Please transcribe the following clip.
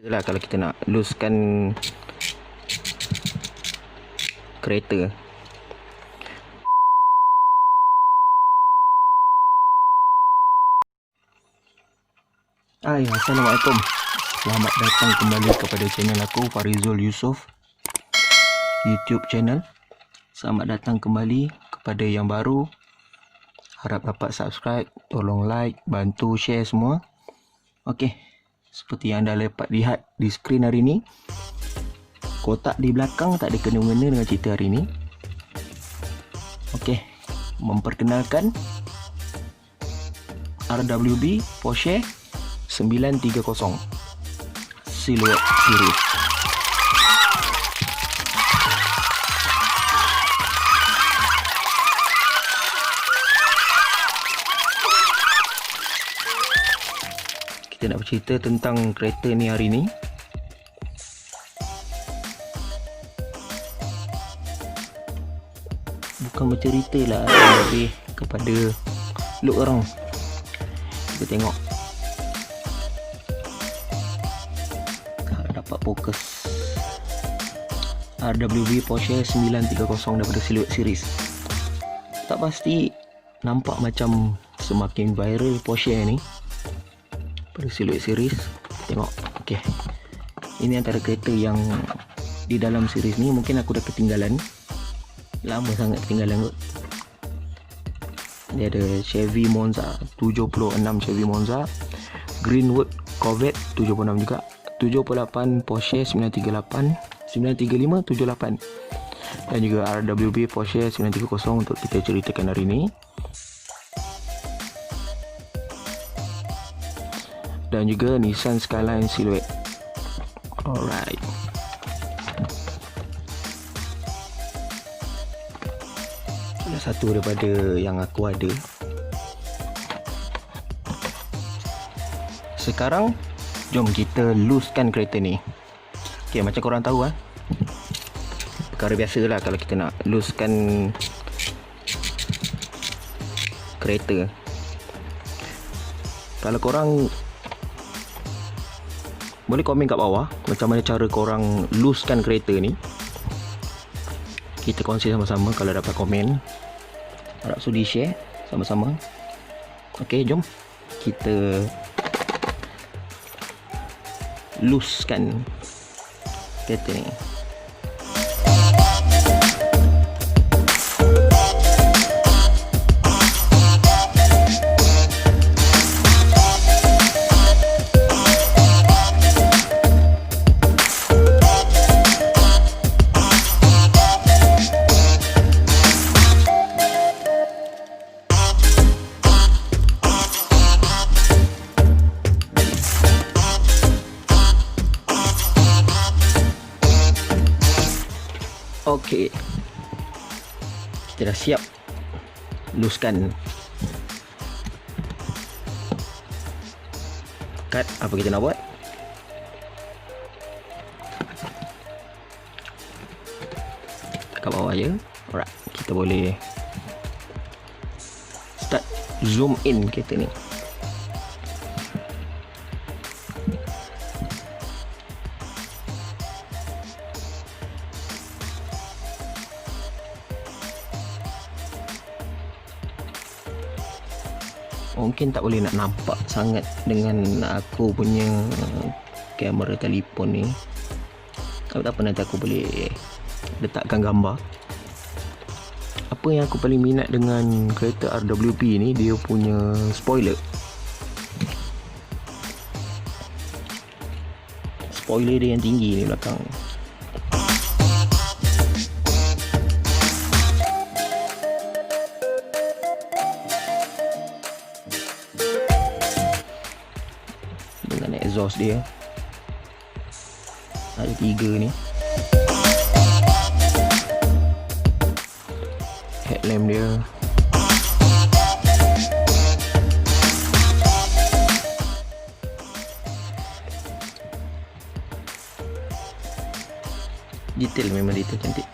Itulah kalau kita nak looskan kereta. Assalamualaikum. Selamat datang kembali kepada channel aku, Farizul Yusof, YouTube channel. Selamat datang kembali kepada yang baru. Harap dapat subscribe, tolong like, bantu share semua. Okey, seperti yang anda dapat lihat di skrin hari ni, kotak di belakang tak ada kena-mengena dengan cerita hari ni. Okey, memperkenalkan RWB Porsche 930 Silhouette series. Kita nak bercerita tentang kereta ni hari ni. Bukan bercerita lah, lebih kepada look around. Kita tengok dapat fokus RWB Porsche 930 daripada Silhouette series. Tak pasti nampak macam semakin viral Porsche ni pada Silhouette series. Tengok, okey, ini antara kereta yang di dalam series ni mungkin aku dah ketinggalan, lama sangat ketinggalan kot. Dia ada Chevy Monza 76, Chevy Monza, Greenwood Corvette 76 juga, 78 Porsche 938, 935, 78, dan juga RWB Porsche 930 untuk kita ceritakan hari ni. Dan juga Nissan Skyline Silhouette. Alright. Salah satu daripada yang aku ada. Sekarang jom kita looskan kereta ni. Okay, macam korang tahu perkara biasa lah kalau kita nak looskan kereta. Kalau korang boleh komen kat bawah macam mana cara korang looskan kereta ni. Kita kongsi sama-sama kalau dapat komen. Harap sudi share sama-sama. Okay, jom kita looskan kereta ni. Okey, kita dah siap looskan. Cut, apa kita nak buat? Kat bawah je. Alright, kita boleh start zoom in kereta ni. Mungkin tak boleh nak nampak sangat dengan aku punya kamera telefon ni, tapi tak apa, nanti aku boleh letakkan gambar. Apa yang aku paling minat dengan kereta RWB ni, dia punya spoiler. Spoiler dia yang tinggi ni belakang. Dengan exhaust dia ada 3 ni. Headlamp dia. Detail, memang detail cantik.